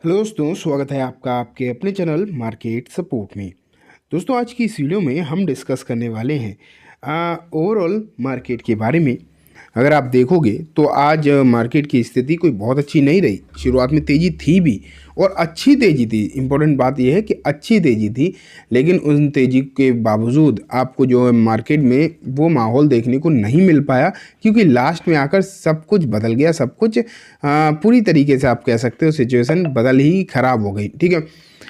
Hello दोस्तों, स्वागत है आपका आपके अपने चैनल मार्केट सपोर्ट में। दोस्तों, आज की इस वीडियो में हम डिस्कस करने वाले हैं ओवरऑल मार्केट के बारे में। अगर आप देखोगे तो आज मार्केट की स्थिति कोई बहुत अच्छी नहीं रही। शुरुआत में तेज़ी थी भी और अच्छी तेज़ी थी। इम्पोर्टेंट बात यह है कि अच्छी तेज़ी थी, लेकिन उन तेज़ी के बावजूद आपको जो है मार्केट में वो माहौल देखने को नहीं मिल पाया, क्योंकि लास्ट में आकर सब कुछ बदल गया। सब कुछ पूरी तरीके से आप कह सकते हो सिचुएशन बदल ही ख़राब हो गई। ठीक है,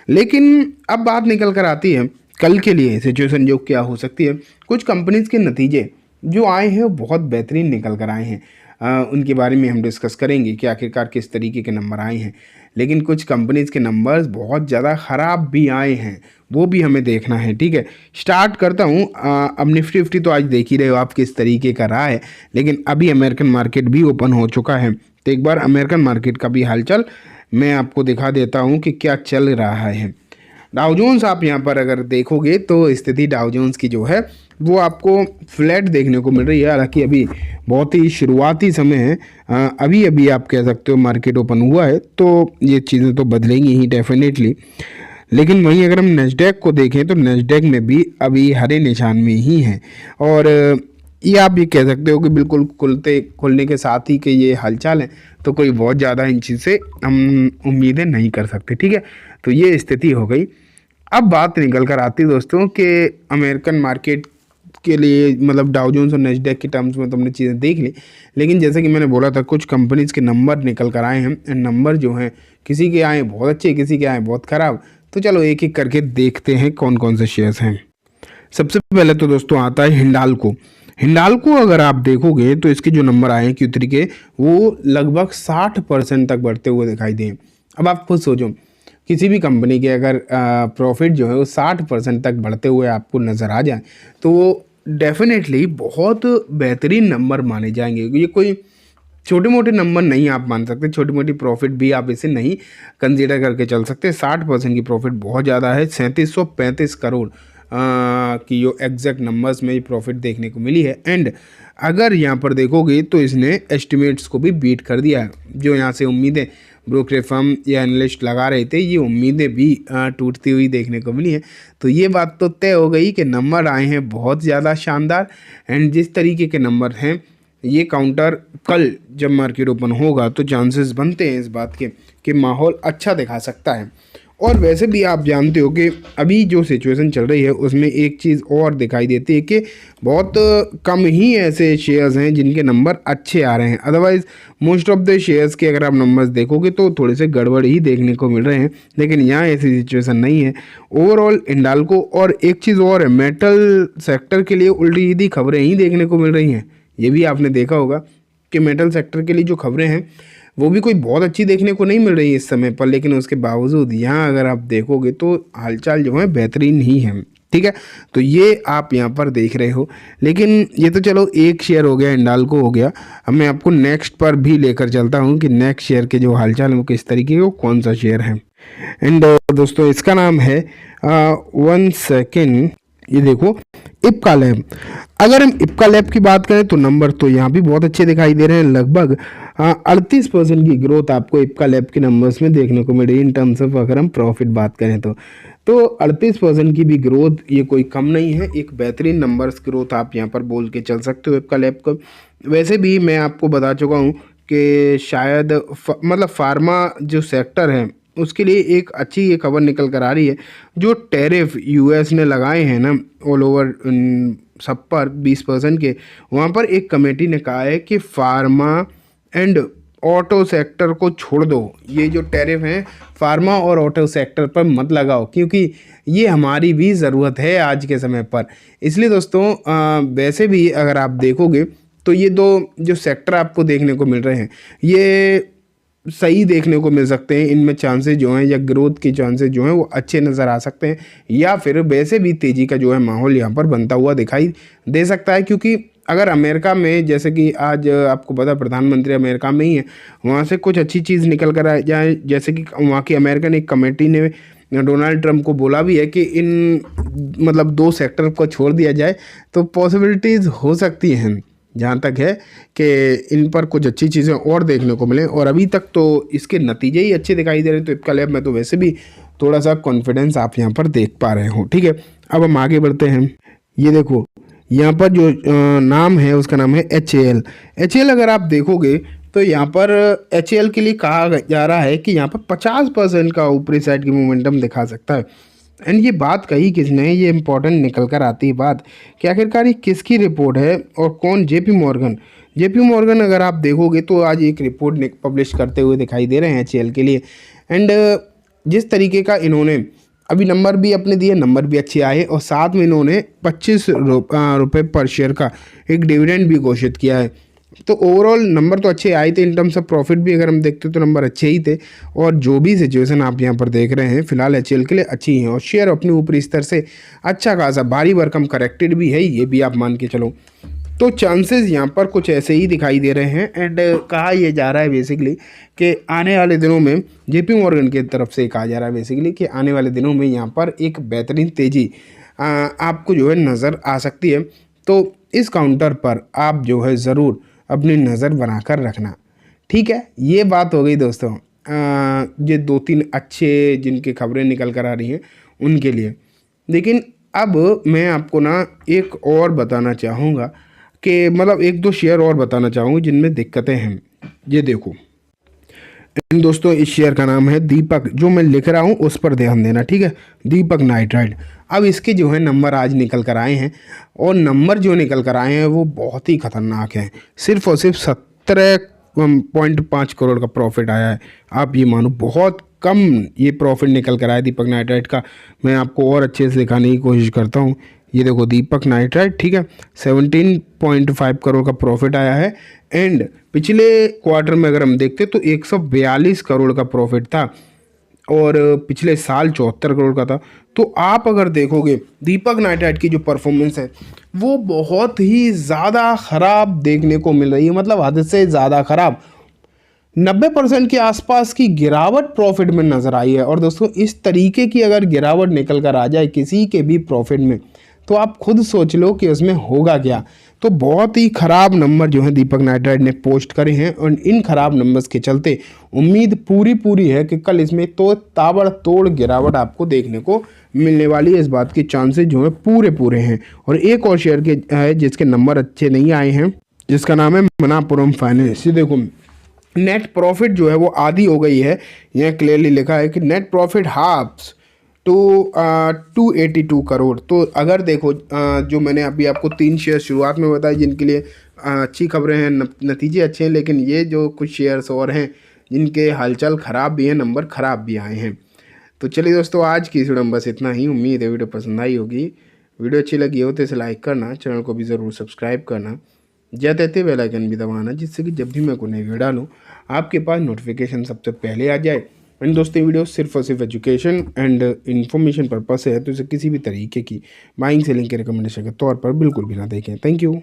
लेकिन अब बात निकल कर आती है कल के लिए सिचुएशन जो क्या हो सकती है। कुछ कंपनीज के नतीजे जो आए हैं वो बहुत बेहतरीन निकल कर आए हैं। उनके बारे में हम डिस्कस करेंगे कि आखिरकार किस तरीके के नंबर आए हैं। लेकिन कुछ कंपनीज के नंबर्स बहुत ज़्यादा ख़राब भी आए हैं, वो भी हमें देखना है। ठीक है, स्टार्ट करता हूँ। अब निफ्टी तो आज देख ही रहे हो आप किस तरीके का रहा है, लेकिन अभी अमेरिकन मार्केट भी ओपन हो चुका है। तो एक बार अमेरिकन मार्केट का भी हालचाल मैं आपको दिखा देता हूँ कि क्या चल रहा है। डाउ जोन्स आप यहाँ पर अगर देखोगे तो स्थिति डाउ जोन्स की जो है वो आपको फ्लैट देखने को मिल रही है। हालांकि अभी बहुत ही शुरुआती समय है, अभी अभी आप कह सकते हो मार्केट ओपन हुआ है, तो ये चीज़ें तो बदलेंगी ही डेफिनेटली। लेकिन वहीं अगर हम नेस्डैक को देखें तो नेस्डैक में भी अभी हरे निशान में ही हैं। और ये आप भी कह सकते हो कि बिल्कुल खुलने के साथ ही के ये हालचाल है, तो कोई बहुत ज़्यादा इन चीज़ से हम उम्मीदें नहीं कर सकते। ठीक है, तो ये स्थिति हो गई। अब बात निकल कर आती है दोस्तों कि अमेरिकन मार्केट के लिए, मतलब डाउ जोन्स और नेस्डैक के टर्म्स में तो हमने चीज़ें देख ली, लेकिन जैसे कि मैंने बोला था कुछ कंपनीज के नंबर निकल कर आए हैं। नंबर जो हैं किसी के आए बहुत अच्छे, किसी के आए बहुत ख़राब। तो चलो एक एक करके देखते हैं कौन कौन से शेयर्स हैं। सबसे पहले तो दोस्तों आता है हिंडाल्को। हिंडाल्को अगर आप देखोगे तो इसके जो नंबर आए हैं Q3 के, वो लगभग 60% तक बढ़ते हुए दिखाई दें। अब आप खुद सोचो, किसी भी कंपनी के अगर प्रॉफिट जो है वो 60% तक बढ़ते हुए आपको नज़र आ जाए, तो वो डेफिनेटली बहुत बेहतरीन नंबर माने जाएंगे। ये कोई छोटे मोटे नंबर नहीं आप मान सकते, छोटी मोटी प्रॉफिट भी आप इसे नहीं कंसीडर करके चल सकते। 60% की प्रॉफिट बहुत ज़्यादा है। 3735 करोड़ की जो एग्जैक्ट नंबर्स में प्रॉफिट देखने को मिली है। एंड अगर यहाँ पर देखोगे तो इसने एस्टिमेट्स को भी बीट कर दिया है। जो यहाँ से उम्मीदें ब्रोकरेज फर्म या एनालिस्ट लगा रहे थे, ये उम्मीदें भी टूटती हुई देखने को मिली है। तो ये बात तो तय हो गई कि नंबर आए हैं बहुत ज़्यादा शानदार। एंड जिस तरीके के नंबर हैं, ये काउंटर कल जब मार्केट ओपन होगा तो चांसेस बनते हैं इस बात के कि माहौल अच्छा दिखा सकता है। और वैसे भी आप जानते हो कि अभी जो सिचुएशन चल रही है उसमें एक चीज़ और दिखाई देती है कि बहुत कम ही ऐसे शेयर्स हैं जिनके नंबर अच्छे आ रहे हैं। Otherwise most of the shares के अगर आप नंबर्स देखोगे तो थोड़े से गड़बड़ ही देखने को मिल रहे हैं, लेकिन यहाँ ऐसी सिचुएशन नहीं है। ओवरऑल हिंडाल्को, और एक चीज़ और है, मेटल सेक्टर के लिए उल्टी सीधी खबरें ही देखने को मिल रही हैं। ये भी आपने देखा होगा कि मेटल सेक्टर के लिए जो खबरें हैं वो भी कोई बहुत अच्छी देखने को नहीं मिल रही है इस समय पर, लेकिन उसके बावजूद यहाँ अगर आप देखोगे तो हालचाल जो है बेहतरीन ही है। ठीक है, तो ये आप यहाँ पर देख रहे हो। लेकिन ये तो चलो एक शेयर हो गया, हिंडाल्को हो गया। अब मैं आपको नेक्स्ट पर भी लेकर चलता हूँ कि नेक्स्ट शेयर के जो हालचाल है वो किस तरीके का, कौन सा शेयर है। एंड दोस्तों इसका नाम है 1 सेकेंड, ये देखो, इप्का लैब। अगर हम इप्का लैब की बात करें तो नंबर तो यहाँ भी बहुत अच्छे दिखाई दे रहे हैं। लगभग 38% की ग्रोथ आपको इप्का लैब के नंबर्स में देखने को मिल रही है। इन टर्म्स ऑफ अगर हम प्रॉफिट बात करें तो 38% की भी ग्रोथ ये कोई कम नहीं है। एक बेहतरीन नंबर्स ग्रोथ आप यहाँ पर बोल के चल सकते हो इप्का लैब को। वैसे भी मैं आपको बता चुका हूँ कि शायद मतलब फार्मा जो सेक्टर है उसके लिए एक अच्छी ये खबर निकल कर आ रही है। जो टैरिफ यूएस ने लगाए हैं ना ऑल ओवर सब पर 20% के, वहाँ पर एक कमेटी ने कहा है कि फार्मा एंड ऑटो सेक्टर को छोड़ दो। ये जो टैरिफ हैं फार्मा और ऑटो सेक्टर पर मत लगाओ, क्योंकि ये हमारी भी ज़रूरत है आज के समय पर। इसलिए दोस्तों वैसे भी अगर आप देखोगे तो ये दो जो सेक्टर आपको देखने को मिल रहे हैं ये सही देखने को मिल सकते हैं। इनमें चांसेस जो हैं या ग्रोथ के चांसेस जो हैं वो अच्छे नज़र आ सकते हैं, या फिर वैसे भी तेज़ी का जो है माहौल यहाँ पर बनता हुआ दिखाई दे सकता है। क्योंकि अगर अमेरिका में, जैसे कि आज आपको पता प्रधानमंत्री अमेरिका में ही है, वहाँ से कुछ अच्छी चीज़ निकल कर आ जाए, जैसे कि वहाँ की अमेरिकन एक कमेटी ने डोनाल्ड ट्रंप को बोला भी है कि इन मतलब 2 सेक्टर को छोड़ दिया जाए तो पॉसिबिलिटीज़ हो सकती हैं। जहाँ तक है कि इन पर कुछ अच्छी चीज़ें और देखने को मिलें, और अभी तक तो इसके नतीजे ही अच्छे दिखाई दे रहे हैं। तो इप्का लैब में तो वैसे भी थोड़ा सा कॉन्फिडेंस आप यहाँ पर देख पा रहे हो। ठीक है, अब हम आगे बढ़ते हैं। ये देखो यहाँ पर जो नाम है उसका नाम है HAL। HAL अगर आप देखोगे तो यहाँ पर HAL के लिए कहा जा रहा है कि यहाँ पर 50% का ऊपरी साइड की मोमेंटम दिखा सकता है। एंड ये बात कही किसने है, ये इंपॉर्टेंट निकल कर आती है बात कि आखिरकार ये किसकी रिपोर्ट है और कौन। जेपी मॉर्गन अगर आप देखोगे तो आज एक रिपोर्ट पब्लिश करते हुए दिखाई दे रहे हैं HAL के लिए। एंड जिस तरीके का इन्होंने अभी नंबर भी अपने दिए, नंबर भी अच्छे आए, और साथ में इन्होंने 25 रुपये पर शेयर का एक डिविडेंड भी घोषित किया है। तो ओवरऑल नंबर तो अच्छे आए थे। इन टर्म्स ऑफ प्रॉफिट भी अगर हम देखते तो नंबर अच्छे ही थे, और जो भी सिचुएशन आप यहाँ पर देख रहे हैं फिलहाल HAL के लिए अच्छी हैं, और शेयर अपने ऊपरी स्तर से अच्छा खासा भारी भरकम करेक्टेड भी है, ये भी आप मान के चलो। तो चांसेस यहाँ पर कुछ ऐसे ही दिखाई दे रहे हैं। एंड कहा यह जा रहा है बेसिकली कि आने वाले दिनों में जेपी मॉर्गन की तरफ से कहा जा रहा है बेसिकली कि आने वाले दिनों में यहाँ पर एक बेहतरीन तेज़ी आपको जो है नज़र आ सकती है। तो इस काउंटर पर आप जो है ज़रूर अपनी नज़र बनाकर रखना। ठीक है, ये बात हो गई दोस्तों ये 2-3 अच्छे जिनकी खबरें निकल कर आ रही हैं उनके लिए। लेकिन अब मैं आपको ना एक और बताना चाहूँगा कि मतलब 1-2 शेयर और बताना चाहूँगा जिनमें दिक्कतें हैं। ये देखो इन दोस्तों, इस शेयर का नाम है दीपक, जो मैं लिख रहा हूँ उस पर ध्यान देना। ठीक है, दीपक नाइट्राइट। अब इसके जो है नंबर आज निकल कर आए हैं, और नंबर जो निकल कर आए हैं वो बहुत ही खतरनाक हैं। सिर्फ और सिर्फ 17.5 करोड़ का प्रॉफिट आया है। आप ये मानो बहुत कम ये प्रॉफिट निकल कर आया दीपक नाइट्राइट का। मैं आपको और अच्छे से दिखाने की कोशिश करता हूँ। ये देखो दीपक नाइट्राइट, ठीक है, 17.5 करोड़ का प्रॉफिट आया है। एंड पिछले क्वार्टर में अगर हम देखते तो 142 करोड़ का प्रॉफिट था, और पिछले साल 74 करोड़ का था। तो आप अगर देखोगे दीपक नाइट्राइट की जो परफॉर्मेंस है वो बहुत ही ज़्यादा ख़राब देखने को मिल रही है, मतलब हद से ज़्यादा ख़राब। 90% के आसपास की गिरावट प्रॉफिट में नज़र आई है। और दोस्तों इस तरीके की अगर गिरावट निकल कर आ जाए किसी के भी प्रॉफिट में, तो आप खुद सोच लो कि उसमें होगा क्या। तो बहुत ही ख़राब नंबर जो है दीपक नाइट्राइट ने पोस्ट करे हैं, और इन ख़राब नंबर्स के चलते उम्मीद पूरी है कि कल इसमें तो ताबड़तोड़ गिरावट आपको देखने को मिलने वाली है। इस बात के चांसेस जो है पूरे हैं। और एक और शेयर के है जिसके नंबर अच्छे नहीं आए हैं, जिसका नाम है मनापुरम फाइनेंस। ये देखो नेट प्रॉफिट जो है वो आधी हो गई है। यहाँ क्लियरली लिखा है कि net profit halves to 282 crore. तो अगर देखो जो मैंने अभी आपको 3 शेयर शुरुआत में बताए जिनके लिए अच्छी खबरें हैं, नतीजे अच्छे हैं, लेकिन ये जो कुछ शेयर्स और हैं जिनके हालचाल ख़राब भी हैं, नंबर ख़राब भी आए हैं। तो चलिए दोस्तों, आज की इस वीडियो में बस इतना ही। उम्मीद है वीडियो पसंद आई होगी। वीडियो अच्छी लगी हो तो इसे लाइक करना, चैनल को भी ज़रूर सब्सक्राइब करना, जाते थे बेल आइकन भी दबाना, जिससे कि जब भी मैं कोई नई वीडियो डालूँ आपके पास नोटिफिकेशन सबसे पहले आ जाए। एंड दोस्तों वीडियो सिर्फ और सिर्फ एजुकेशन एंड इन्फॉर्मेशन पर्पस है, तो इसे किसी भी तरीके की बाइंग सेलिंग के रिकमेंडेशन के तौर पर बिल्कुल भी ना देखें। Thank you.